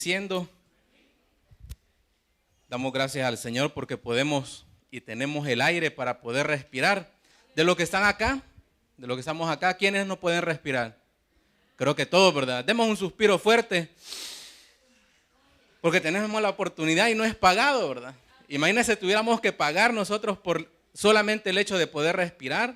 Siendo, damos gracias al Señor porque podemos y tenemos el aire para poder respirar. De los que están acá, de los que estamos acá, ¿quiénes no pueden respirar? Creo que todos, ¿verdad? Demos un suspiro fuerte porque tenemos la oportunidad y no es pagado, ¿verdad? Imagínense, tuviéramos que pagar nosotros por solamente el hecho de poder respirar.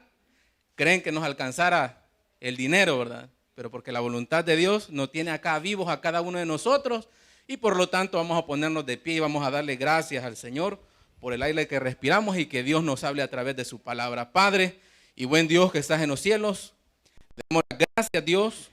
Creen que nos alcanzara el dinero, ¿verdad? Pero porque la voluntad de Dios nos tiene acá vivos a cada uno de nosotros y por lo tanto vamos a ponernos de pie y vamos a darle gracias al Señor por el aire que respiramos y que Dios nos hable a través de su palabra. Padre y buen Dios que estás en los cielos, damos gracias, Dios,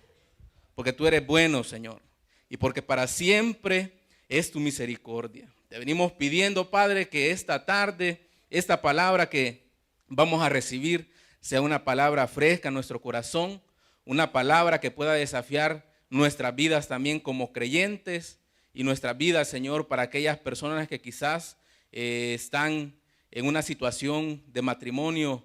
porque tú eres bueno, Señor, y porque para siempre es tu misericordia. Te venimos pidiendo, Padre, que esta tarde, esta palabra que vamos a recibir sea una palabra fresca en nuestro corazón, una palabra que pueda desafiar nuestras vidas también como creyentes y nuestras vidas, Señor, para aquellas personas que quizás están en una situación de matrimonio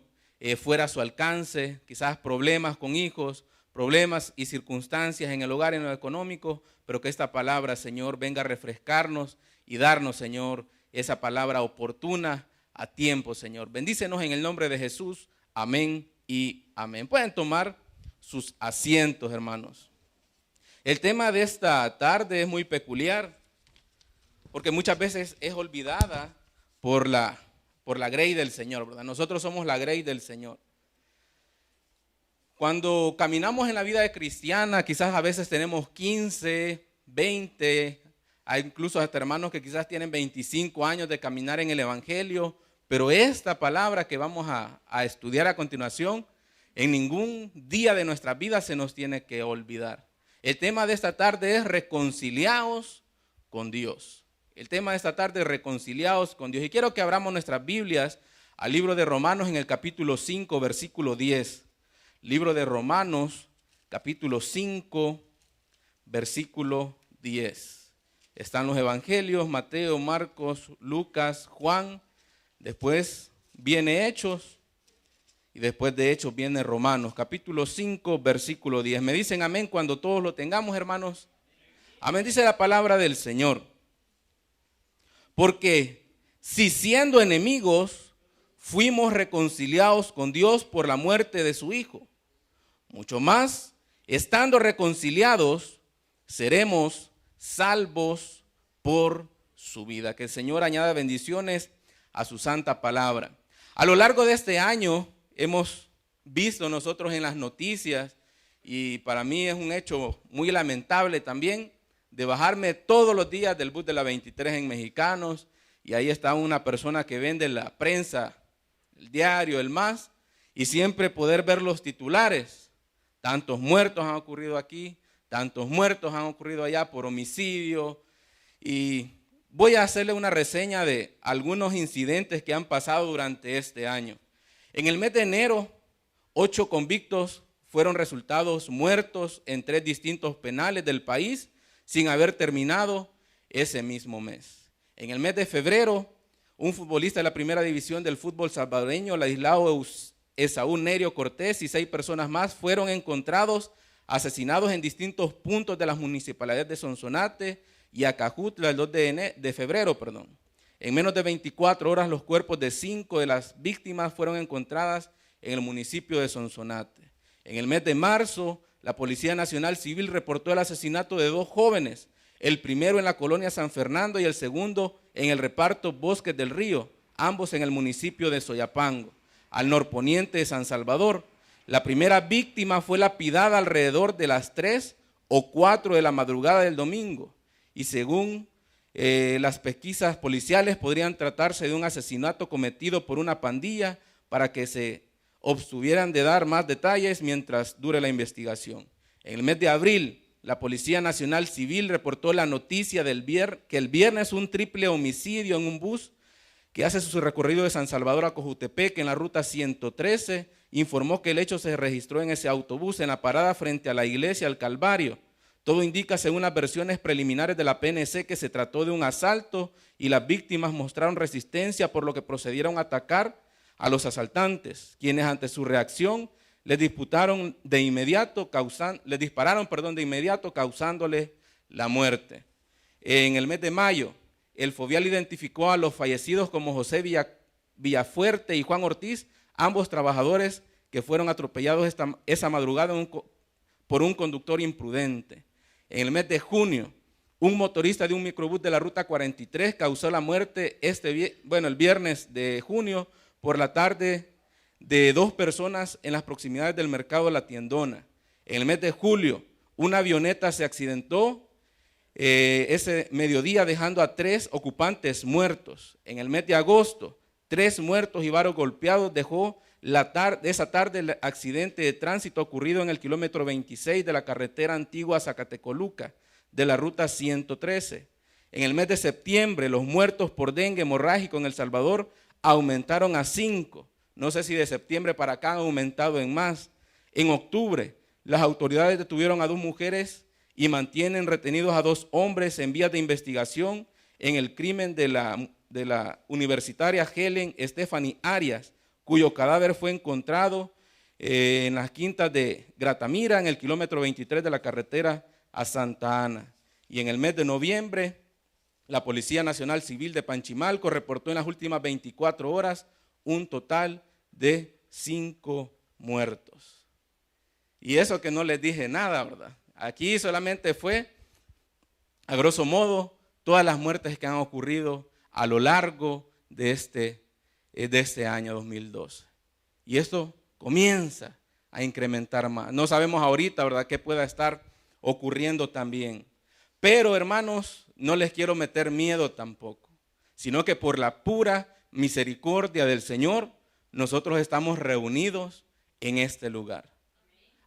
fuera a su alcance, quizás problemas con hijos, problemas y circunstancias en el hogar, en lo económico, pero que esta palabra, Señor, venga a refrescarnos y darnos, Señor, esa palabra oportuna a tiempo, Señor. Bendícenos en el nombre de Jesús. Amén y amén. Pueden tomar sus asientos, hermanos. El tema de esta tarde es muy peculiar porque muchas veces es olvidada por la grey del Señor, ¿verdad? Nosotros somos la grey del Señor. Cuando caminamos en la vida cristiana, quizás a veces tenemos 15, 20, hay incluso hasta hermanos que quizás tienen 25 años de caminar en el Evangelio, pero esta palabra que vamos a estudiar a continuación, en ningún día de nuestra vida se nos tiene que olvidar. El tema de esta tarde es reconciliados con Dios. El tema de esta tarde es reconciliados con Dios. Y quiero que abramos nuestras Biblias al libro de Romanos en el capítulo 5, versículo 10. Libro de Romanos, capítulo 5, versículo 10. Están los evangelios, Mateo, Marcos, Lucas, Juan. Después viene Hechos. Y después de Hechos viene Romanos, capítulo 5, versículo 10. ¿Me dicen amén cuando todos lo tengamos, hermanos? Amén, dice la palabra del Señor. Porque si siendo enemigos fuimos reconciliados con Dios por la muerte de su Hijo, mucho más, estando reconciliados, seremos salvos por su vida. Que el Señor añada bendiciones a su santa palabra. A lo largo de este año hemos visto nosotros en las noticias, y para mí es un hecho muy lamentable también, de bajarme todos los días del bus de la 23 en Mexicanos, y ahí está una persona que vende la prensa, el diario, el MAS, y siempre poder ver los titulares. Tantos muertos han ocurrido aquí, tantos muertos han ocurrido allá por homicidio, y voy a hacerle una reseña de algunos incidentes que han pasado durante este año. En el mes de enero, 8 convictos fueron resultados muertos en 3 distintos penales del país sin haber terminado ese mismo mes. En el mes de febrero, un futbolista de la primera división del fútbol salvadoreño, Ladislao Esaú Nerio Cortés, y 6 personas más fueron encontrados asesinados en distintos puntos de las municipalidades de Sonsonate y Acajutla el 2 de febrero. En menos de 24 horas, los cuerpos de 5 de las víctimas fueron encontradas en el municipio de Sonsonate. En el mes de marzo, la Policía Nacional Civil reportó el asesinato de 2 jóvenes, el primero en la colonia San Fernando y el segundo en el reparto Bosques del Río, ambos en el municipio de Soyapango, al norponiente de San Salvador. La primera víctima fue lapidada alrededor de las 3 o 4 de la madrugada del domingo, y según las pesquisas policiales podrían tratarse de un asesinato cometido por una pandilla, para que se obstuvieran de dar más detalles mientras dure la investigación. En el mes de abril, la Policía Nacional Civil reportó la noticia que el viernes un triple homicidio en un bus que hace su recorrido de San Salvador a Cojutepec en la ruta 113, informó que el hecho se registró en ese autobús en la parada frente a la iglesia El Calvario. Todo indica, según las versiones preliminares de la PNC, que se trató de un asalto y las víctimas mostraron resistencia, por lo que procedieron a atacar a los asaltantes, quienes ante su reacción les dispararon de inmediato, causándole la muerte. En el mes de mayo, el Fovial identificó a los fallecidos como José Villafuerte y Juan Ortiz, ambos trabajadores que fueron atropellados esa madrugada por un conductor imprudente. En el mes de junio, un motorista de un microbús de la ruta 43 causó la muerte el viernes de junio por la tarde de 2 personas en las proximidades del mercado de La Tiendona. En el mes de julio, una avioneta se accidentó ese mediodía dejando a 3 ocupantes muertos. En el mes de agosto, 3 muertos y varios golpeados dejó esa tarde el accidente de tránsito ocurrido en el kilómetro 26 de la carretera antigua Zacatecoluca de la ruta 113. En el mes de septiembre, los muertos por dengue hemorrágico en El Salvador aumentaron a 5. No sé si de septiembre para acá han aumentado en más. En octubre, las autoridades detuvieron a 2 mujeres y mantienen retenidos a 2 hombres en vías de investigación en el crimen de la universitaria Helen Stephanie Arias, cuyo cadáver fue encontrado en las quintas de Gratamira, en el kilómetro 23 de la carretera a Santa Ana. Y en el mes de noviembre, la Policía Nacional Civil de Panchimalco reportó en las últimas 24 horas un total de 5 muertos. Y eso que no les dije nada, ¿verdad? Aquí solamente fue, a grosso modo, todas las muertes que han ocurrido a lo largo de este año 2012. Y esto comienza a incrementar más. No sabemos ahorita, ¿verdad?, qué pueda estar ocurriendo también. Pero, hermanos, no les quiero meter miedo tampoco, sino que por la pura misericordia del Señor, nosotros estamos reunidos en este lugar.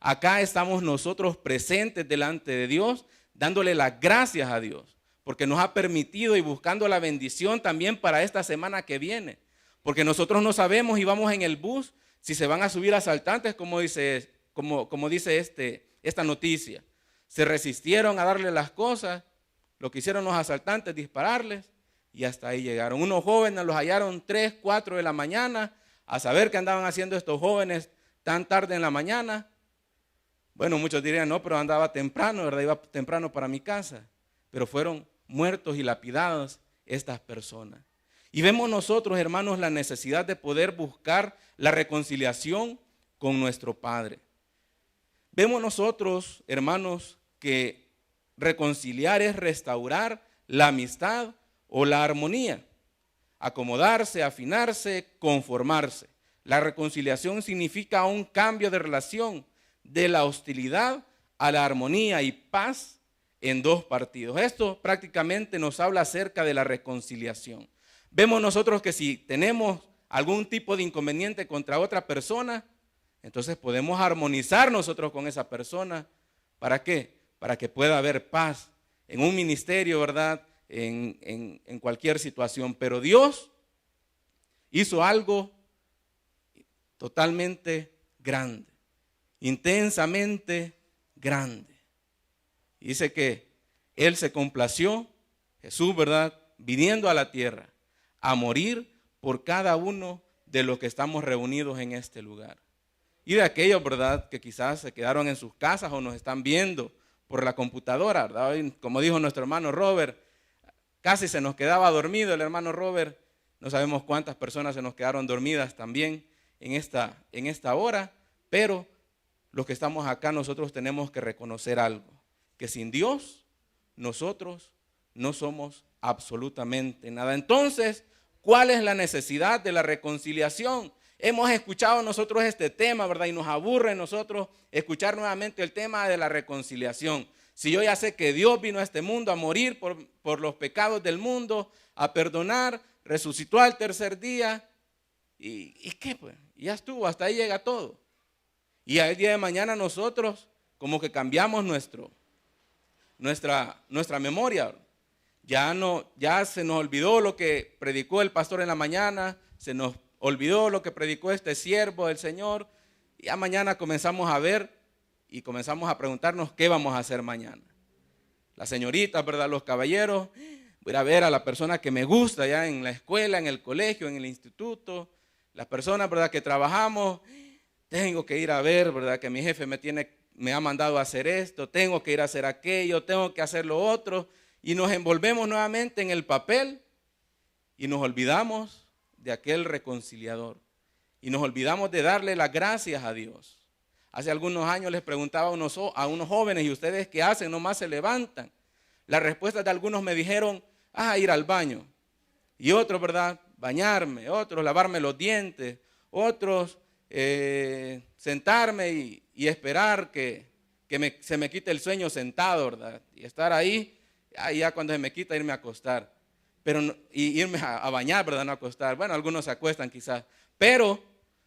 Acá estamos nosotros presentes delante de Dios, dándole las gracias a Dios, porque nos ha permitido y buscando la bendición también para esta semana que viene. Porque nosotros no sabemos y vamos en el bus si se van a subir asaltantes, como dice esta noticia. Se resistieron a darle las cosas, lo que hicieron los asaltantes, dispararles, y hasta ahí llegaron. Unos jóvenes los hallaron 3, 4 de la mañana, a saber qué andaban haciendo estos jóvenes tan tarde en la mañana. Bueno, muchos dirían, no, pero andaba temprano, ¿verdad? Iba temprano para mi casa. Pero fueron muertos y lapidados estas personas. Y vemos nosotros, hermanos, la necesidad de poder buscar la reconciliación con nuestro Padre. Vemos nosotros, hermanos, que reconciliar es restaurar la amistad o la armonía, acomodarse, afinarse, conformarse. La reconciliación significa un cambio de relación de la hostilidad a la armonía y paz en 2 partidos. Esto prácticamente nos habla acerca de la reconciliación. Vemos nosotros que si tenemos algún tipo de inconveniente contra otra persona, entonces podemos armonizar nosotros con esa persona. ¿Para qué? Para que pueda haber paz en un ministerio, ¿verdad? En cualquier situación. Pero Dios hizo algo totalmente grande, intensamente grande. Dice que Él se complació, Jesús, ¿verdad?, viniendo a la tierra a morir por cada uno de los que estamos reunidos en este lugar. Y de aquellos, ¿verdad?, que quizás se quedaron en sus casas o nos están viendo por la computadora, ¿verdad? Como dijo nuestro hermano Robert, casi se nos quedaba dormido el hermano Robert. No sabemos cuántas personas se nos quedaron dormidas también en esta hora, pero los que estamos acá nosotros tenemos que reconocer algo, que sin Dios nosotros no somos absolutamente nada. Entonces, ¿cuál es la necesidad de la reconciliación? Hemos escuchado nosotros este tema, ¿verdad? Y nos aburre nosotros escuchar nuevamente el tema de la reconciliación. Si yo ya sé que Dios vino a este mundo a morir por los pecados del mundo, a perdonar, resucitó al tercer día, ¿y qué pues? Ya estuvo, hasta ahí llega todo. Y al día de mañana nosotros como que cambiamos nuestra memoria. Ya se nos olvidó lo que predicó el pastor en la mañana, se nos olvidó lo que predicó este siervo del Señor. Y ya mañana comenzamos a ver y comenzamos a preguntarnos qué vamos a hacer mañana. Las señoritas, ¿verdad?, los caballeros, voy a ver a la persona que me gusta ya en la escuela, en el colegio, en el instituto. Las personas, ¿verdad?, que trabajamos, tengo que ir a ver, ¿verdad?, que mi jefe me ha mandado a hacer esto, tengo que ir a hacer aquello, tengo que hacer lo otro. y nos envolvemos nuevamente en el papel y nos olvidamos de aquel reconciliador y nos olvidamos de darle las gracias a Dios. Hace algunos años les preguntaba a unos jóvenes, ¿y ustedes qué hacen? Nomás se levantan. Las respuestas de algunos me dijeron, ir al baño. Y otros, ¿verdad? Bañarme. Otros, lavarme los dientes. Otros, sentarme y esperar que se me quite el sueño sentado, ¿verdad? Y estar ahí, ya cuando se me quita, irme a acostar. Y irme a bañar, ¿verdad? No a acostar. Bueno, algunos se acuestan quizás. Pero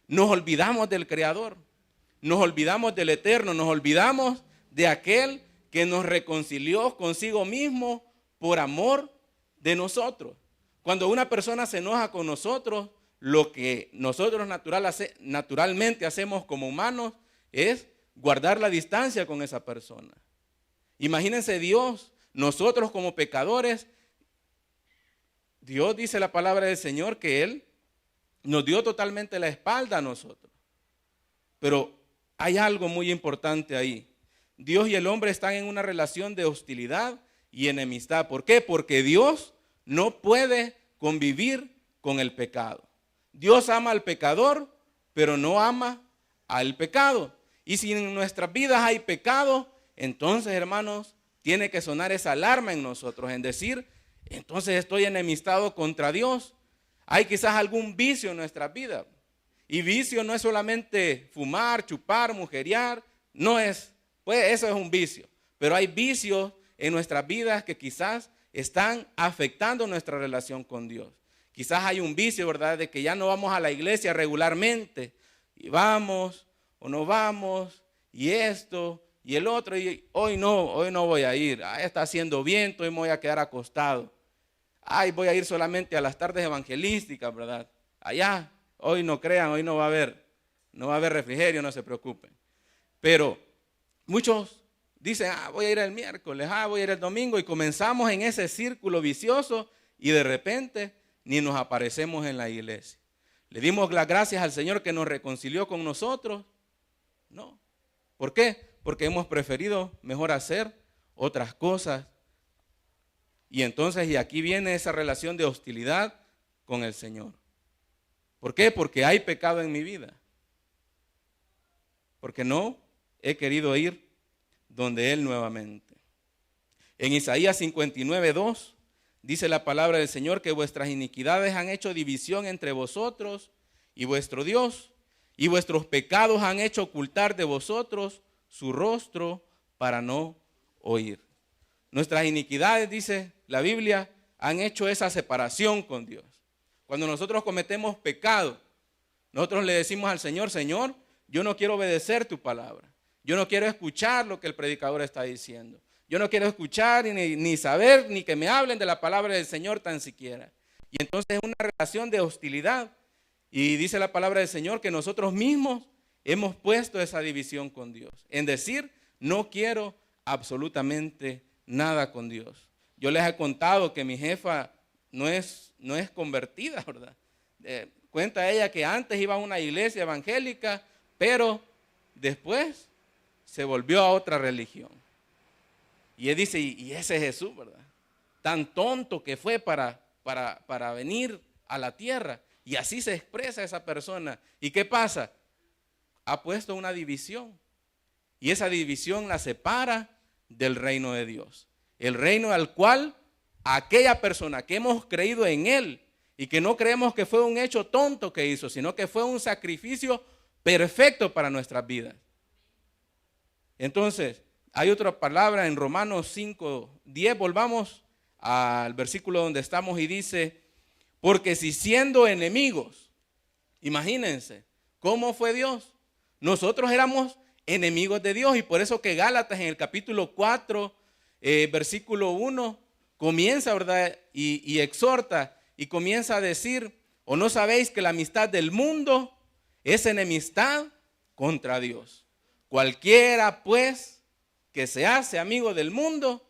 nos olvidamos del Creador. Nos olvidamos del Eterno, nos olvidamos de aquel que nos reconcilió consigo mismo por amor de nosotros. Cuando una persona se enoja con nosotros, lo que nosotros naturalmente hacemos como humanos es guardar la distancia con esa persona. Imagínense Dios, nosotros como pecadores, Dios dice la palabra del Señor que Él nos dio totalmente la espalda a nosotros. Pero hay algo muy importante ahí. Dios y el hombre están en una relación de hostilidad y enemistad. ¿Por qué? Porque Dios no puede convivir con el pecado. Dios ama al pecador, pero no ama al pecado. Y si en nuestras vidas hay pecado, entonces, hermanos, tiene que sonar esa alarma en nosotros, en decir, entonces estoy enemistado contra Dios. Hay quizás algún vicio en nuestras vidas. Y vicio no es solamente fumar, chupar, mujeriar, no es, pues eso es un vicio. Pero hay vicios en nuestras vidas que quizás están afectando nuestra relación con Dios. Quizás hay un vicio, ¿verdad?, de que ya no vamos a la iglesia regularmente. Y vamos o no vamos, y esto y el otro, y hoy no voy a ir. Está haciendo viento, hoy me voy a quedar acostado. Voy a ir solamente a las tardes evangelísticas, ¿verdad? Allá. Hoy no crean, hoy no va a haber refrigerio, no se preocupen. Pero muchos dicen, voy a ir el miércoles, voy a ir el domingo, y comenzamos en ese círculo vicioso y de repente ni nos aparecemos en la iglesia. ¿Le dimos las gracias al Señor que nos reconcilió con nosotros? No. ¿Por qué? Porque hemos preferido mejor hacer otras cosas. Y entonces, y aquí viene esa relación de hostilidad con el Señor. ¿Por qué? Porque hay pecado en mi vida. Porque no he querido ir donde Él nuevamente. En Isaías 59:2 dice la palabra del Señor que vuestras iniquidades han hecho división entre vosotros y vuestro Dios, y vuestros pecados han hecho ocultar de vosotros su rostro para no oír. Nuestras iniquidades, dice la Biblia, han hecho esa separación con Dios. Cuando nosotros cometemos pecado, nosotros le decimos al Señor, Señor, yo no quiero obedecer tu palabra. Yo no quiero escuchar lo que el predicador está diciendo. Yo no quiero escuchar ni saber, ni que me hablen de la palabra del Señor tan siquiera. Y entonces es una relación de hostilidad. Y dice la palabra del Señor que nosotros mismos hemos puesto esa división con Dios. En decir, no quiero absolutamente nada con Dios. Yo les he contado que mi jefa no es convertida, ¿verdad? Cuenta ella que antes iba a una iglesia evangélica, pero después se volvió a otra religión. Y él dice, y ese Jesús, ¿verdad? Tan tonto que fue para venir a la tierra. Y así se expresa esa persona. ¿Y qué pasa? Ha puesto una división. Y esa división la separa del reino de Dios. El reino al cual aquella persona que hemos creído en Él y que no creemos que fue un hecho tonto que hizo, sino que fue un sacrificio perfecto para nuestras vidas. Entonces, hay otra palabra en Romanos 5:10, volvamos al versículo donde estamos y dice, porque si siendo enemigos, imagínense, ¿cómo fue Dios? Nosotros éramos enemigos de Dios y por eso que Gálatas en el capítulo 4, versículo 1, comienza, ¿verdad? Y exhorta y comienza a decir, ¿o no sabéis que la amistad del mundo es enemistad contra Dios? Cualquiera, pues, que se hace amigo del mundo,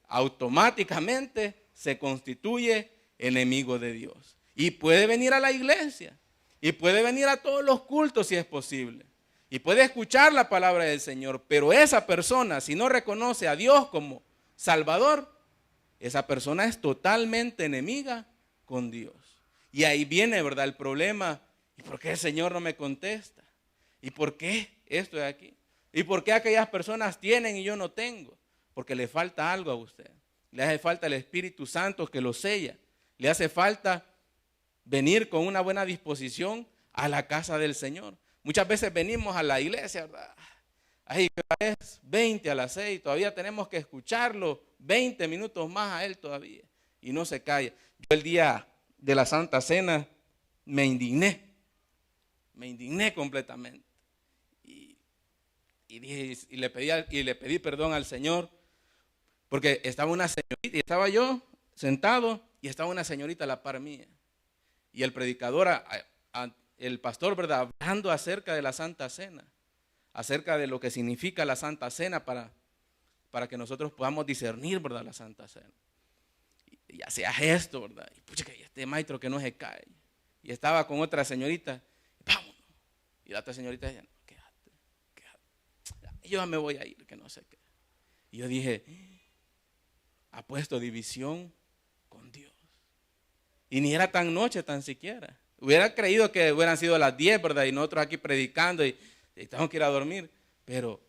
automáticamente se constituye enemigo de Dios. Y puede venir a la iglesia, y puede venir a todos los cultos si es posible, y puede escuchar la palabra del Señor, pero esa persona, si no reconoce a Dios como Salvador, esa persona es totalmente enemiga con Dios. Y ahí viene, ¿verdad?, el problema. ¿Y por qué el Señor no me contesta? ¿Y por qué esto de aquí? ¿Y por qué aquellas personas tienen y yo no tengo? Porque le falta algo a usted. Le hace falta el Espíritu Santo que lo sella. Le hace falta venir con una buena disposición a la casa del Señor. Muchas veces venimos a la iglesia, ¿verdad? Ahí es 20 a las 6, todavía tenemos que escucharlo 20 minutos más a él todavía. Y no se calla. Yo el día de la Santa Cena me indigné completamente. Y le pedí perdón al Señor, porque estaba una señorita y estaba yo sentado y estaba una señorita a la par mía. Y el predicador, el pastor, ¿verdad?, hablando acerca de la Santa Cena, acerca de lo que significa la Santa Cena para que nosotros podamos discernir, ¿verdad?, la Santa Cena. Y hacía gesto, ¿verdad? Y pucha, que este maestro que no se cae. Y estaba con otra señorita, vámonos. Y la otra señorita decía, no, quédate. Yo ya me voy a ir, que no sé qué. Y yo dije, ha puesto división con Dios. Y ni era tan noche tan siquiera. Hubiera creído que hubieran sido las 10, ¿verdad? Y nosotros aquí predicando y tenemos que ir a dormir. Pero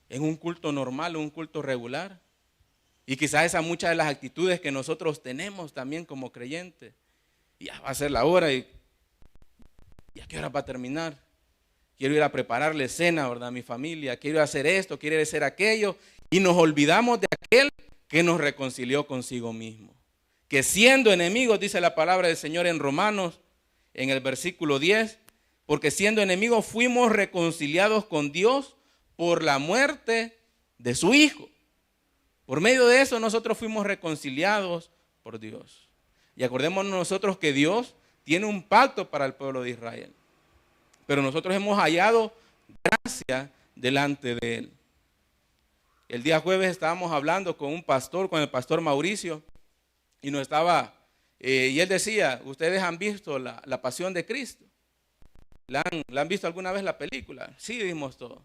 en un culto normal, un culto regular. Y quizás esas muchas de las actitudes que nosotros tenemos también como creyentes. Y ya va a ser la hora y ¿a qué hora va a terminar? Quiero ir a prepararle cena, ¿verdad?, a mi familia. Quiero hacer esto, quiero hacer aquello. Y nos olvidamos de aquel que nos reconcilió consigo mismo. Que siendo enemigos, dice la palabra del Señor en Romanos, en el versículo 10, porque siendo enemigos fuimos reconciliados con Dios por la muerte de su Hijo. Por medio de eso nosotros fuimos reconciliados por Dios. Y acordémonos nosotros que Dios tiene un pacto para el pueblo de Israel. Pero nosotros hemos hallado gracia delante de Él. El día jueves estábamos hablando con un pastor, con el pastor Mauricio, y y él decía, ¿ustedes han visto la Pasión de Cristo? ¿La han visto alguna vez la película? Sí, vimos todo.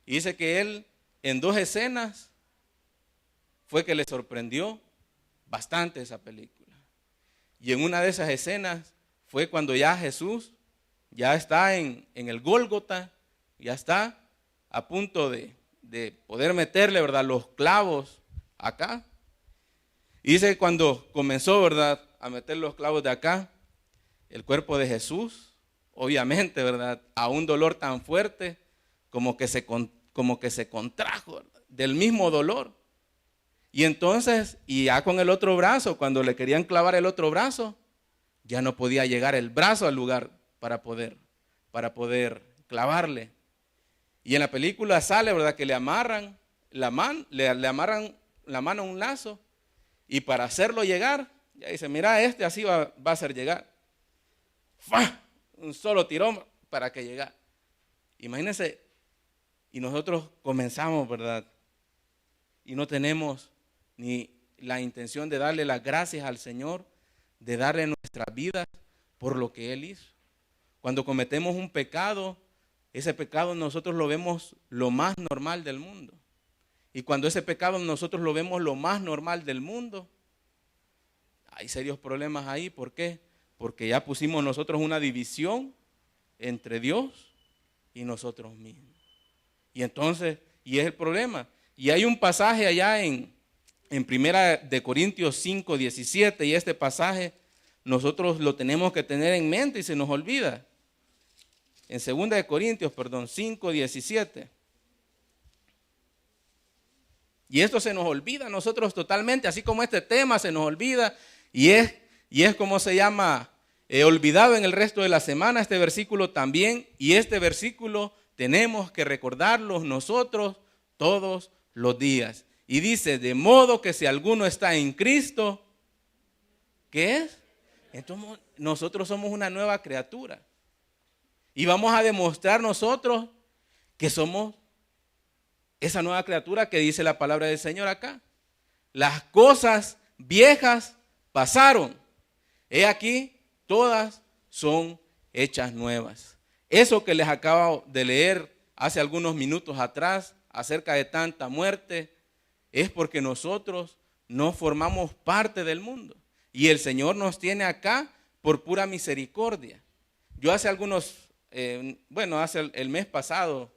Y dice que él en 2 escenas fue que le sorprendió bastante esa película. Y en una de esas escenas fue cuando ya Jesús ya está en el Gólgota, ya está a punto de poder meterle, ¿verdad?, los clavos acá. Y dice que cuando comenzó, ¿verdad?, a meter los clavos de acá, el cuerpo de Jesús, obviamente, ¿verdad?, a un dolor tan fuerte como que se contrajo, ¿verdad?, del mismo dolor. Y entonces, y ya con el otro brazo, cuando le querían clavar el otro brazo, ya no podía llegar el brazo al lugar para poder clavarle. Y en la película sale, ¿verdad?, que le amarran la mano a un lazo, y para hacerlo llegar, ya dice, mira, así va a hacer llegar. ¡Fua! Un solo tirón para que llegue. Imagínense, y nosotros comenzamos, ¿verdad?, y no tenemos ni la intención de darle las gracias al Señor, de darle nuestras vidas por lo que Él hizo. Cuando cometemos un pecado, ese pecado nosotros lo vemos lo más normal del mundo. Y cuando ese pecado nosotros lo vemos lo más normal del mundo, hay serios problemas ahí. ¿Por qué? Porque ya pusimos nosotros una división entre Dios y nosotros mismos. Y entonces, y es el problema. Y hay un pasaje allá en 1 Corintios 5, 17, y este pasaje nosotros lo tenemos que tener en mente y se nos olvida. En 2 Corintios, 5, 17. Y esto se nos olvida a nosotros totalmente, así como este tema se nos olvida, y es como se llama, olvidado en el resto de la semana, este versículo también, y este versículo tenemos que recordarlo nosotros todos los días. Y dice, de modo que si alguno está en Cristo, ¿qué es? Entonces nosotros somos una nueva criatura. Y vamos a demostrar nosotros que somos esa nueva criatura que dice la palabra del Señor acá. Las cosas viejas pasaron. He aquí, todas son hechas nuevas. Eso que les acabo de leer hace algunos minutos atrás acerca de tanta muerte, es porque nosotros no formamos parte del mundo. Y el Señor nos tiene acá por pura misericordia. Yo hace algunos, hace el mes pasado,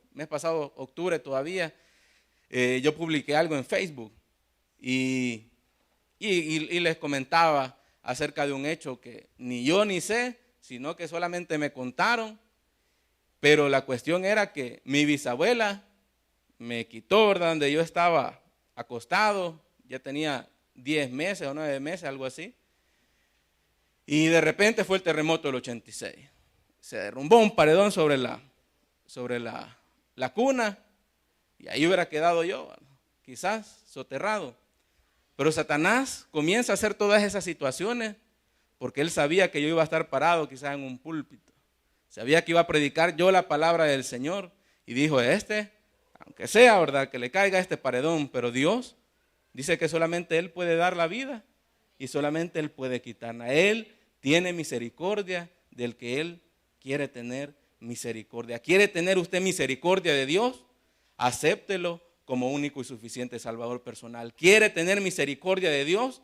octubre todavía, yo publiqué algo en Facebook y les comentaba acerca de un hecho que ni yo ni sé, sino que solamente me contaron. Pero la cuestión era que mi bisabuela me quitó, ¿verdad?, donde yo estaba acostado, ya tenía 10 meses o 9 meses, algo así. Y de repente fue el terremoto del 86. Se derrumbó un paredón sobre la cuna y ahí hubiera quedado yo, quizás soterrado. Pero Satanás comienza a hacer todas esas situaciones porque él sabía que yo iba a estar parado quizás en un púlpito. Sabía que iba a predicar yo la palabra del Señor y dijo, aunque sea, ¿verdad?, que le caiga este paredón, pero Dios dice que solamente Él puede dar la vida y solamente Él puede quitarla. Él tiene misericordia del que Él quiere tener misericordia. ¿Quiere tener usted misericordia de Dios? Acéptelo como único y suficiente Salvador personal. ¿Quiere tener misericordia de Dios?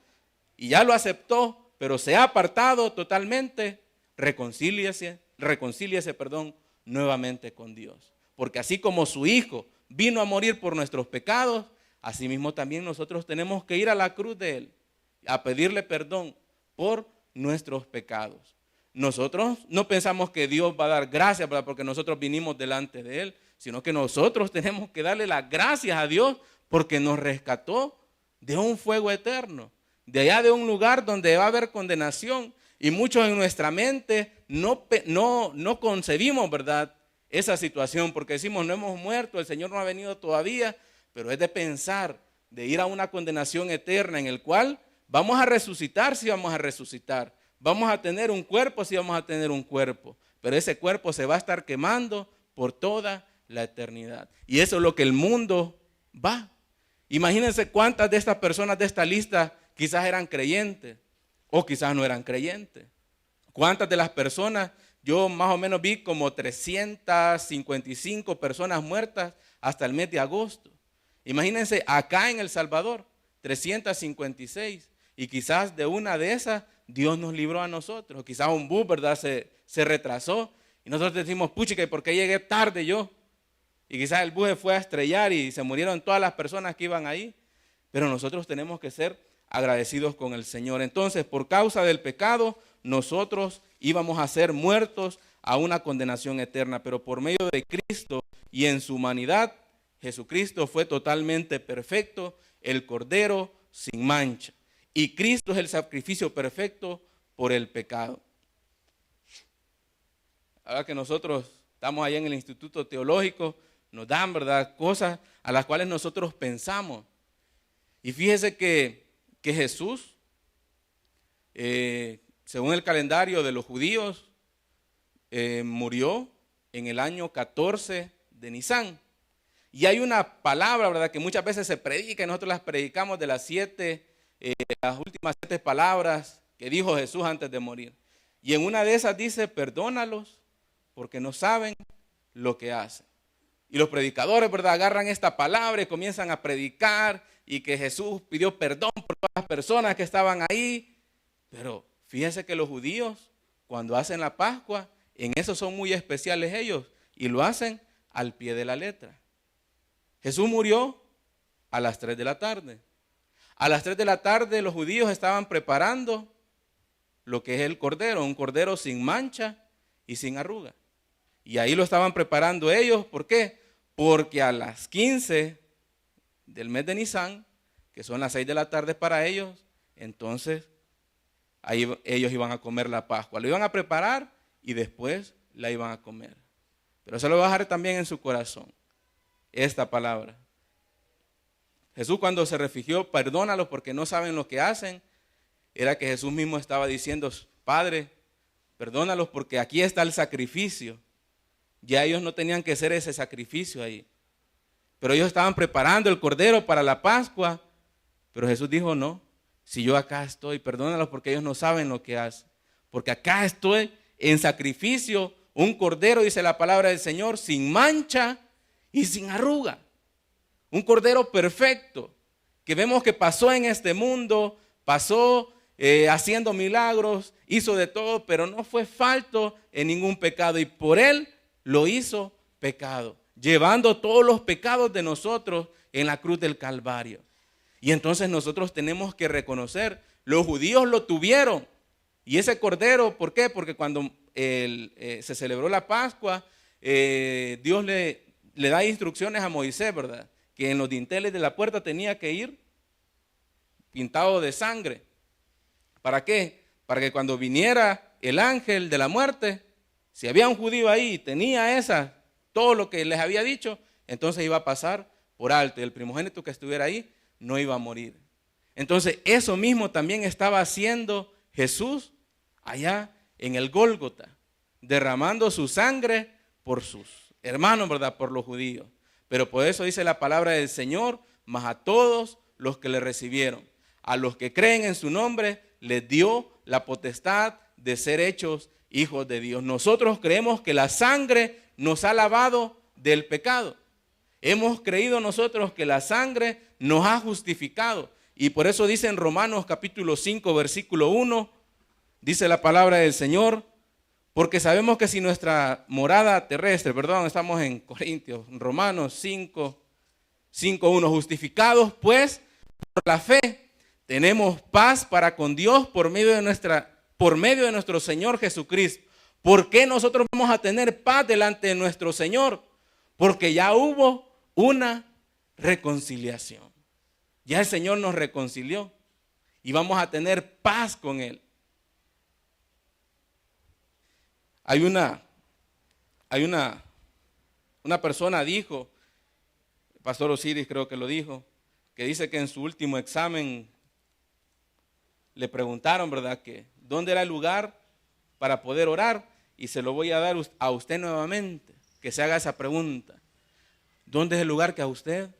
Y ya lo aceptó, pero se ha apartado totalmente. Reconcíliese nuevamente con Dios. Porque así como su Hijo vino a morir por nuestros pecados, así mismo también nosotros tenemos que ir a la cruz de Él, a pedirle perdón por nuestros pecados. Nosotros no pensamos que Dios va a dar gracias, ¿verdad?, porque nosotros vinimos delante de Él, sino que nosotros tenemos que darle las gracias a Dios porque nos rescató de un fuego eterno, de allá de un lugar donde va a haber condenación. Y muchos en nuestra mente no concebimos, ¿verdad?, esa situación, porque decimos, no hemos muerto, el Señor no ha venido todavía, pero es de pensar, de ir a una condenación eterna en el cual vamos a resucitar, si vamos a resucitar, vamos a tener un cuerpo, si vamos a tener un cuerpo, pero ese cuerpo se va a estar quemando por toda la eternidad. Y eso es lo que el mundo va. Imagínense cuántas de estas personas de esta lista quizás eran creyentes o quizás no eran creyentes. ¿Cuántas de las personas? Yo más o menos vi como 355 personas muertas hasta el mes de agosto. Imagínense acá en El Salvador, 356. Y quizás de una de esas Dios nos libró a nosotros. Quizás un bus, ¿verdad?, se retrasó. Y nosotros decimos, puchica, ¿y por qué llegué tarde yo? Y quizás el bus se fue a estrellar y se murieron todas las personas que iban ahí. Pero nosotros tenemos que ser agradecidos con el Señor. Entonces, por causa del pecado, nosotros íbamos a ser muertos a una condenación eterna. Pero por medio de Cristo y en su humanidad, Jesucristo fue totalmente perfecto, el Cordero sin mancha. Y Cristo es el sacrificio perfecto por el pecado. Ahora que nosotros estamos allá en el Instituto Teológico, nos dan, ¿verdad?, cosas a las cuales nosotros pensamos. Y fíjese que Jesús, según el calendario de los judíos, murió en el año 14 de Nisan. Y hay una palabra, ¿verdad?, que muchas veces se predica y nosotros las predicamos de las últimas 7 palabras que dijo Jesús antes de morir. Y en una de esas dice, perdónalos porque no saben lo que hacen. Y los predicadores, ¿verdad?, agarran esta palabra y comienzan a predicar y que Jesús pidió perdón por todas las personas que estaban ahí. Pero fíjense que los judíos, cuando hacen la Pascua, en eso son muy especiales ellos y lo hacen al pie de la letra. Jesús murió a las 3 de la tarde. A las 3 de la tarde los judíos estaban preparando lo que es el cordero, un cordero sin mancha y sin arruga. Y ahí lo estaban preparando ellos. ¿Por qué? Porque a las 15 del mes de Nisan, que son las 6 de la tarde para ellos, entonces ahí ellos iban a comer la Pascua. Lo iban a preparar y después la iban a comer. Pero se lo va a dejar también en su corazón esta palabra. Jesús, cuando se refirió, perdónalos porque no saben lo que hacen, era que Jesús mismo estaba diciendo, Padre, perdónalos porque aquí está el sacrificio. Ya ellos no tenían que hacer ese sacrificio ahí. Pero ellos estaban preparando el cordero para la Pascua. Pero Jesús dijo, no, si yo acá estoy, perdónalos porque ellos no saben lo que hacen. Porque acá estoy en sacrificio, un cordero, dice la palabra del Señor, sin mancha y sin arruga. Un cordero perfecto. que vemos que pasó en este mundo, pasó haciendo milagros, hizo de todo, pero no fue falto en ningún pecado y por él lo hizo pecado, llevando todos los pecados de nosotros en la cruz del Calvario. Y entonces nosotros tenemos que reconocer, los judíos lo tuvieron. Y ese cordero, ¿por qué? Porque cuando se celebró la Pascua, Dios le da instrucciones a Moisés, ¿verdad? Que en los dinteles de la puerta tenía que ir pintado de sangre. ¿Para qué? Para que cuando viniera el ángel de la muerte, si había un judío ahí y tenía todo lo que les había dicho, entonces iba a pasar por alto y el primogénito que estuviera ahí no iba a morir. Entonces eso mismo también estaba haciendo Jesús allá en el Gólgota, derramando su sangre por sus hermanos, ¿verdad? Por los judíos. Pero por eso dice la palabra del Señor, mas a todos los que le recibieron, a los que creen en su nombre, les dio la potestad de ser hechos hijos de Dios. Nosotros creemos que la sangre nos ha lavado del pecado. Hemos creído nosotros que la sangre nos ha justificado. Y por eso dice en Romanos capítulo 5, versículo 1, dice la palabra del Señor, porque sabemos que si nuestra morada terrestre, estamos en Corintios, Romanos 5, 1, justificados pues por la fe, tenemos paz para con Dios por medio de nuestro Señor Jesucristo. ¿Por qué nosotros vamos a tener paz delante de nuestro Señor? Porque ya hubo una reconciliación. Ya el Señor nos reconcilió y vamos a tener paz con Él. Hay una persona dijo, el pastor Osiris creo que lo dijo, que dice que en su último examen le preguntaron, ¿verdad?, que dónde era el lugar para poder orar, y se lo voy a dar a usted nuevamente, que se haga esa pregunta. ¿Dónde es el lugar que a usted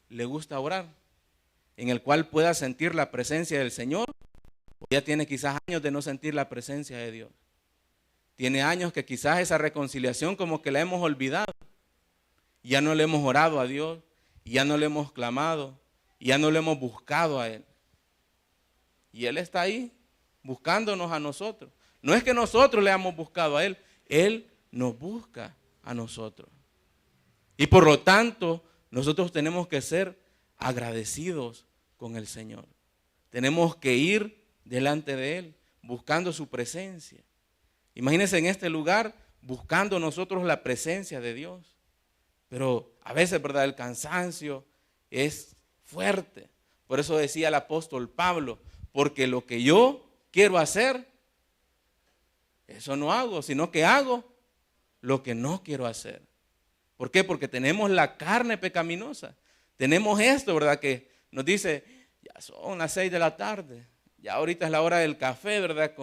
le gusta orar? En el cual pueda sentir la presencia del Señor, o ya tiene quizás años de no sentir la presencia de Dios. Tiene años que quizás esa reconciliación como que la hemos olvidado. Ya no le hemos orado a Dios, ya no le hemos clamado, ya no le hemos buscado a Él. Y Él está ahí buscándonos a nosotros. No es que nosotros le hayamos buscado a Él, Él nos busca a nosotros. Y por lo tanto, nosotros tenemos que ser agradecidos con el Señor. Tenemos que ir delante de Él, buscando su presencia. Imagínense en este lugar, buscando nosotros la presencia de Dios. Pero a veces, ¿verdad?, el cansancio es fuerte. Por eso decía el apóstol Pablo, porque lo que yo quiero hacer, eso no hago, sino que hago lo que no quiero hacer. ¿Por qué? Porque tenemos la carne pecaminosa. Tenemos esto, ¿verdad?, que nos dice, ya son las 6 de la tarde, ya ahorita es la hora del café, ¿verdad?,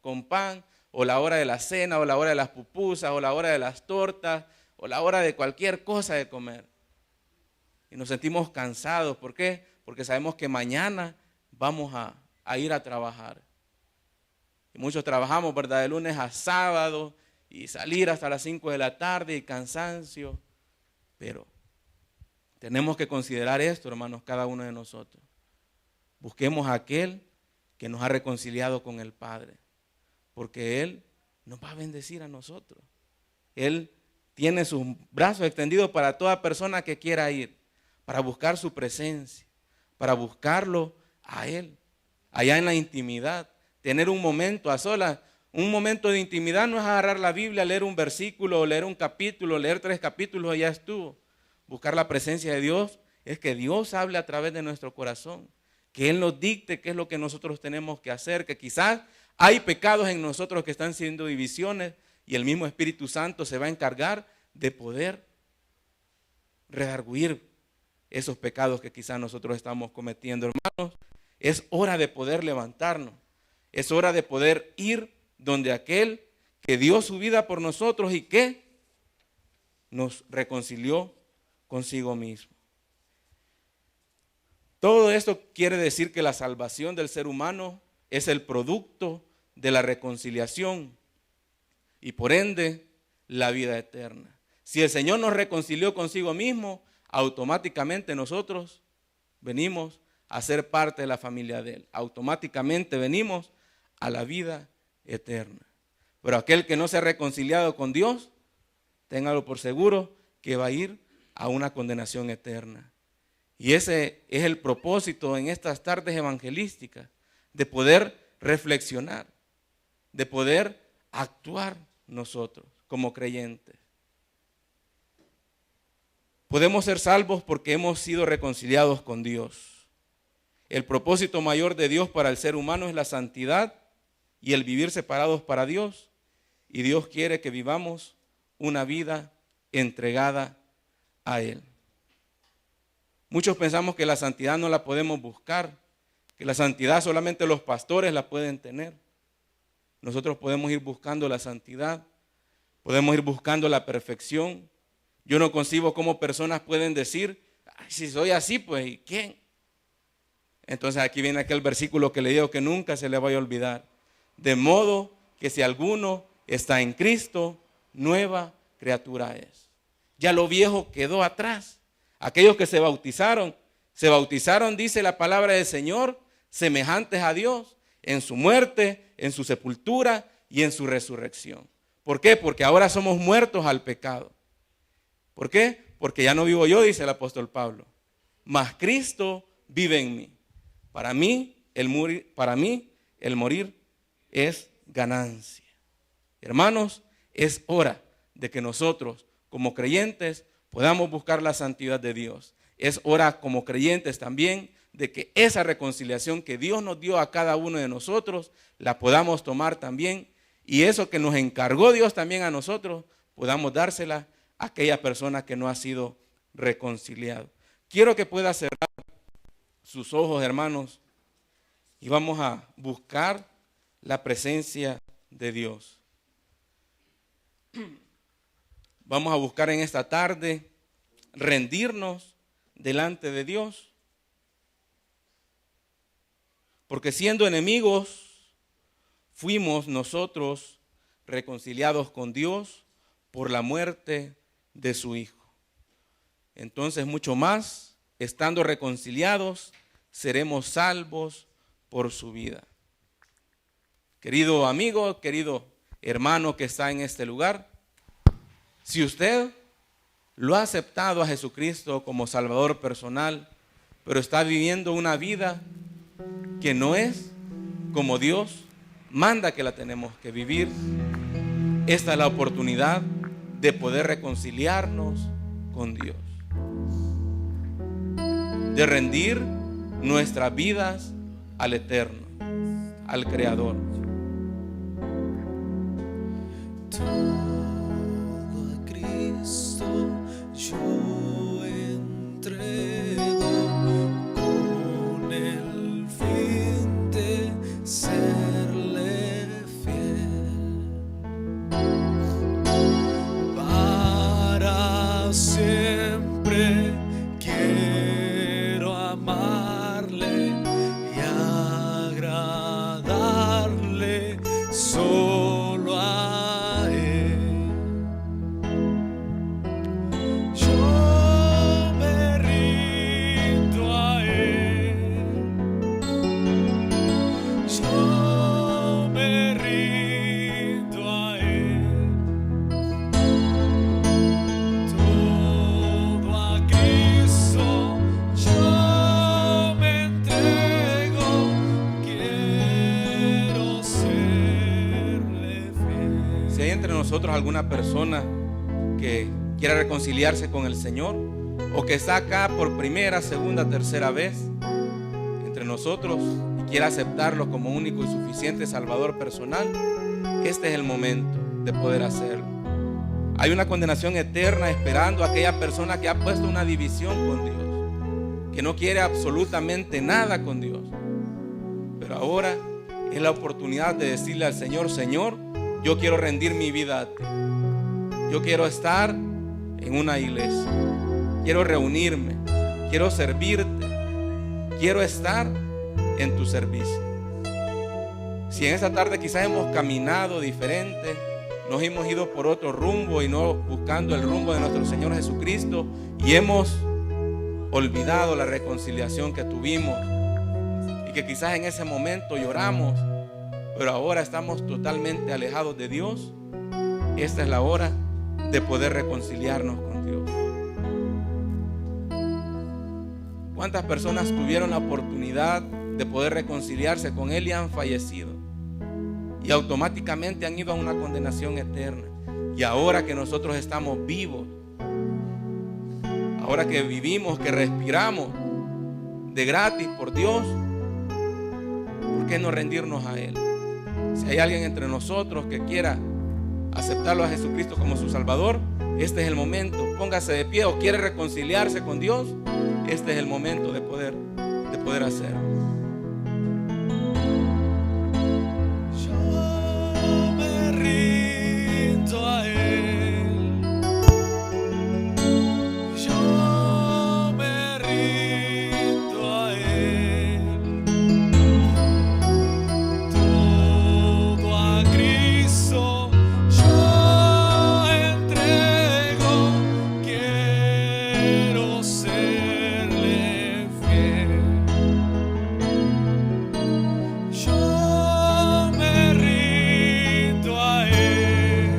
con pan, o la hora de la cena, o la hora de las pupusas, o la hora de las tortas, o la hora de cualquier cosa de comer. Y nos sentimos cansados. ¿Por qué? Porque sabemos que mañana vamos a ir a trabajar. Y muchos trabajamos, ¿verdad?, de lunes a sábado, y salir hasta las 5 de la tarde y cansancio. Pero tenemos que considerar esto, hermanos, cada uno de nosotros. Busquemos a aquel que nos ha reconciliado con el Padre, porque Él nos va a bendecir a nosotros. Él tiene sus brazos extendidos para toda persona que quiera ir, para buscar su presencia, para buscarlo a Él, allá en la intimidad, tener un momento a solas. Un momento de intimidad no es agarrar la Biblia, leer un versículo, o leer un capítulo, leer 3 capítulos y ya estuvo. Buscar la presencia de Dios es que Dios hable a través de nuestro corazón, que Él nos dicte qué es lo que nosotros tenemos que hacer, que quizás hay pecados en nosotros que están siendo divisiones y el mismo Espíritu Santo se va a encargar de poder redarguir esos pecados que quizás nosotros estamos cometiendo. Hermanos, es hora de poder levantarnos, es hora de poder ir donde aquel que dio su vida por nosotros y que nos reconcilió consigo mismo. Todo esto quiere decir que la salvación del ser humano es el producto de la reconciliación y por ende la vida eterna. Si el Señor nos reconcilió consigo mismo, automáticamente nosotros venimos a ser parte de la familia de Él. Automáticamente venimos a la vida eterna. Pero aquel que no se ha reconciliado con Dios, téngalo por seguro que va a ir a una condenación eterna. Y ese es el propósito en estas tardes evangelísticas, de poder reflexionar, de poder actuar nosotros como creyentes. Podemos ser salvos porque hemos sido reconciliados con Dios. El propósito mayor de Dios para el ser humano es la santidad y el vivir separados para Dios. Y Dios quiere que vivamos una vida entregada a Él. Muchos pensamos que la santidad no la podemos buscar, que la santidad solamente los pastores la pueden tener. Nosotros podemos ir buscando la santidad, podemos ir buscando la perfección. Yo no concibo cómo personas pueden decir, ay, si soy así, pues ¿y quién? Entonces aquí viene aquel versículo que le digo que nunca se le vaya a olvidar. De modo que si alguno está en Cristo, nueva criatura es. Ya lo viejo quedó atrás. Aquellos que se bautizaron, dice la palabra del Señor, semejantes a Dios en su muerte, en su sepultura y en su resurrección. ¿Por qué? Porque ahora somos muertos al pecado. ¿Por qué? Porque ya no vivo yo, dice el apóstol Pablo, mas Cristo vive en mí. Para mí el morir es ganancia. Hermanos, es hora de que nosotros como creyentes podamos buscar la santidad de Dios. Es hora como creyentes también de que esa reconciliación que Dios nos dio a cada uno de nosotros la podamos tomar también, y eso que nos encargó Dios también a nosotros podamos dársela a aquella persona que no ha sido reconciliado. Quiero que pueda cerrar sus ojos, hermanos, y vamos a buscar la presencia de Dios. Vamos a buscar en esta tarde rendirnos delante de Dios. Porque siendo enemigos, fuimos nosotros reconciliados con Dios por la muerte de su Hijo. Entonces, mucho más, estando reconciliados, seremos salvos por su vida. Querido amigo, querido hermano que está en este lugar, si usted lo ha aceptado a Jesucristo como Salvador personal, pero está viviendo una vida que no es como Dios manda que la tenemos que vivir, esta es la oportunidad de poder reconciliarnos con Dios, de rendir nuestras vidas al Eterno, al Creador. Yo entrego con el fin de serle fiel para siempre. Quiero amarle y agradarle solo a Él. Nosotros alguna persona que quiera reconciliarse con el Señor o que está acá por primera, segunda, tercera vez entre nosotros y quiera aceptarlo como único y suficiente Salvador personal, este es el momento de poder hacerlo. Hay una condenación eterna esperando a aquella persona que ha puesto una división con Dios, que no quiere absolutamente nada con Dios. Pero ahora es la oportunidad de decirle al Señor: Señor, yo quiero rendir mi vida a ti. Yo quiero estar en una iglesia. Quiero reunirme. Quiero servirte. Quiero estar en tu servicio. Si en esta tarde quizás hemos caminado diferente, nos hemos ido por otro rumbo y no buscando el rumbo de nuestro Señor Jesucristo, y hemos olvidado la reconciliación que tuvimos que quizás en ese momento lloramos, pero ahora estamos totalmente alejados de Dios, esta es la hora de poder reconciliarnos con Dios. ¿Cuántas personas tuvieron la oportunidad de poder reconciliarse con Él y han fallecido? Y automáticamente han ido a una condenación eterna. Y ahora que nosotros estamos vivos, ahora que vivimos, que respiramos de gratis por Dios, ¿por qué no rendirnos a Él? Si hay alguien entre nosotros que quiera aceptarlo a Jesucristo como su Salvador, este es el momento. Póngase de pie, o quiere reconciliarse con Dios, este es el momento de poder hacerlo. Yo me rindo a Él. Yo me rindo a Él. Todo a Cristo yo entrego. Quiero serle fiel. Yo me rindo a Él.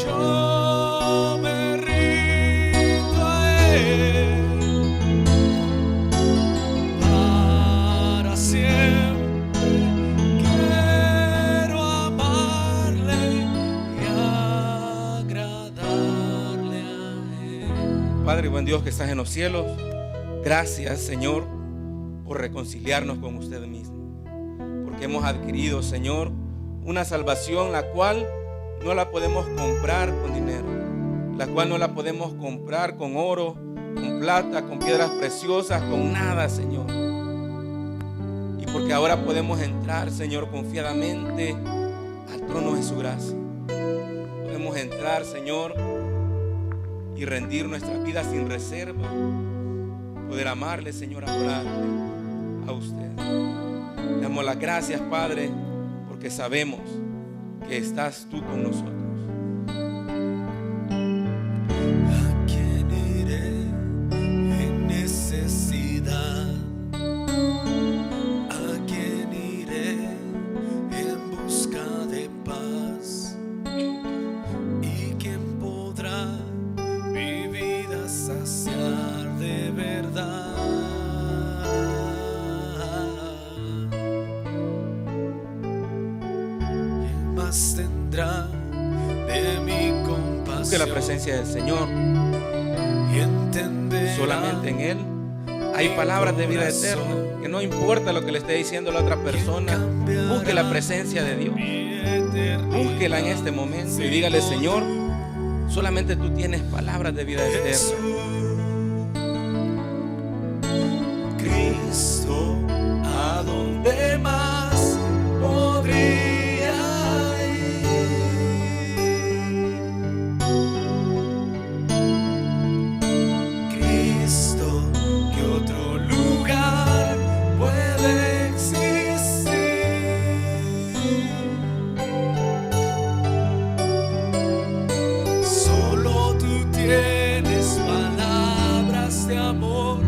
Yo me rindo a Él. Para siempre quiero amarle y agradarle a Él. Padre y buen Dios que estás en los cielos, gracias, Señor, por reconciliarnos con usted mismo, porque hemos adquirido, Señor, una salvación la cual no la podemos comprar con dinero, la cual no la podemos comprar con oro, con plata, con piedras preciosas, con nada, Señor. Y porque ahora podemos entrar, Señor, confiadamente al trono de su gracia. Podemos entrar, Señor, y rendir nuestra vida sin reserva, poder amarle, Señor, adorarle a usted. Le damos las gracias, Padre, porque sabemos que estás tú con nosotros. ¿A quién iré en necesidad? ¿A quién iré en busca de paz? ¿Y quién podrá mi vida saciar de verdad? ¿Quién más tendrá de mi compasión? Busque la presencia del Señor. Y entenderá Solamente en Él hay palabras de vida eterna, que no importa lo que le esté diciendo la otra persona. Busque la presencia de Dios. Búsquela en este momento y dígale: Señor, solamente tú tienes palabras de vida eterna. Cristo, ¿a dónde más podría ir? Cristo, ¿qué otro lugar puede existir? Solo tú tienes palabras de amor,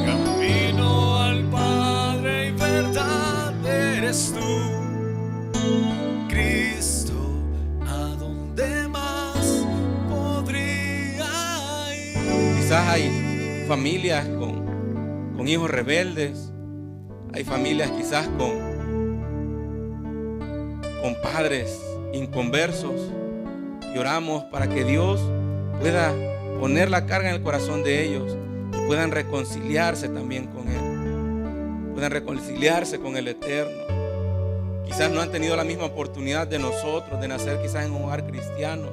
camino al Padre y verdad eres tú. Cristo, ¿a dónde más podría ir? Quizás hay familias con hijos rebeldes. Hay familias quizás con padres inconversos. Y oramos para que Dios pueda poner la carga en el corazón de ellos y puedan reconciliarse también con Él. Puedan reconciliarse con el Eterno. Quizás no han tenido la misma oportunidad de nosotros de nacer quizás en un hogar cristiano,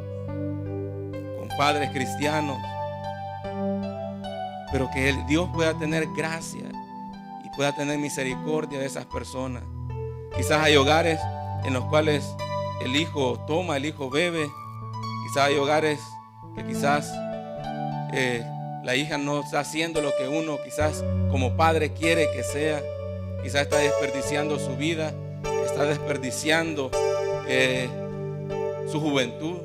con padres cristianos, pero que Dios pueda tener gracia y pueda tener misericordia de esas personas. Quizás hay hogares en los cuales el hijo toma, el hijo bebe. Quizás hay hogares que quizás la hija no está haciendo lo que uno quizás como padre quiere que sea. Quizás está desperdiciando su vida, está desperdiciando su juventud.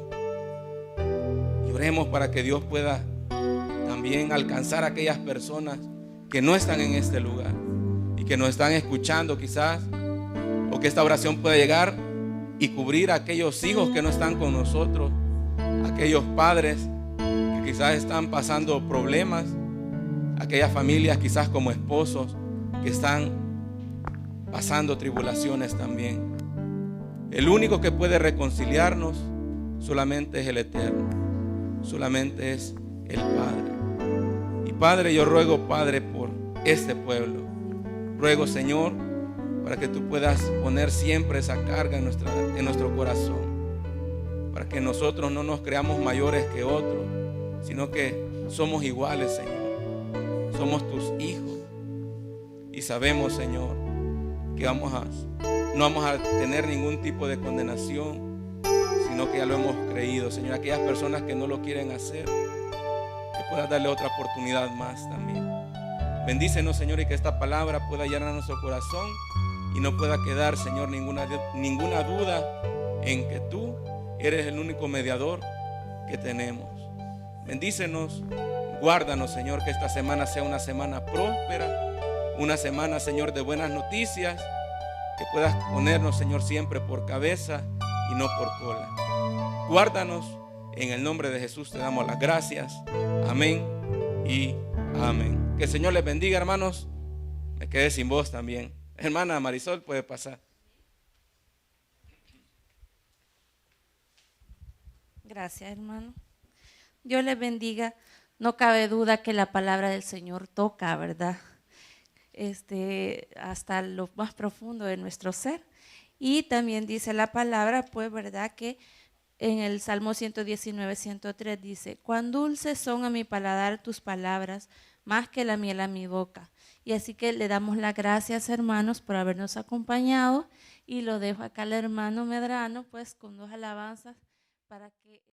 Y oremos para que Dios pueda también alcanzar a aquellas personas que no están en este lugar y que nos están escuchando quizás, o que esta oración pueda llegar y cubrir a aquellos hijos que no están con nosotros, aquellos padres que quizás están pasando problemas, aquellas familias quizás como esposos que están pasando tribulaciones también. El único que puede reconciliarnos solamente es el Eterno, solamente es el Padre. Y Padre, yo ruego, Padre, por este pueblo. Ruego, Señor, para que tú puedas poner siempre esa carga en nuestro corazón, para que nosotros no nos creamos mayores que otros, sino que somos iguales, Señor. Somos tus hijos y sabemos, Señor, que no vamos a tener ningún tipo de condenación, sino que ya lo hemos creído, Señor. Aquellas personas que no lo quieren hacer, que puedas darle otra oportunidad más también. Bendícenos, Señor, y que esta palabra pueda llenar nuestro corazón y no pueda quedar, Señor, ninguna duda en que tú eres el único mediador que tenemos. Bendícenos, guárdanos, Señor, que esta semana sea una semana próspera, una semana, Señor, de buenas noticias, que puedas ponernos, Señor, siempre por cabeza y no por cola. Guárdanos, en el nombre de Jesús te damos las gracias. Amén y amén. Que el Señor les bendiga, hermanos. Me quedé sin voz también. Hermana Marisol, puede pasar. Gracias, hermano. Dios les bendiga. No cabe duda que la palabra del Señor toca, ¿verdad? Hasta lo más profundo de nuestro ser. Y también dice la palabra, pues, ¿verdad? Que en el Salmo 119, 103 dice: cuán dulces son a mi paladar tus palabras, más que la miel a mi boca. Y así que le damos las gracias, hermanos, por habernos acompañado, y lo dejo acá al hermano Medrano, pues, con 2 alabanzas para que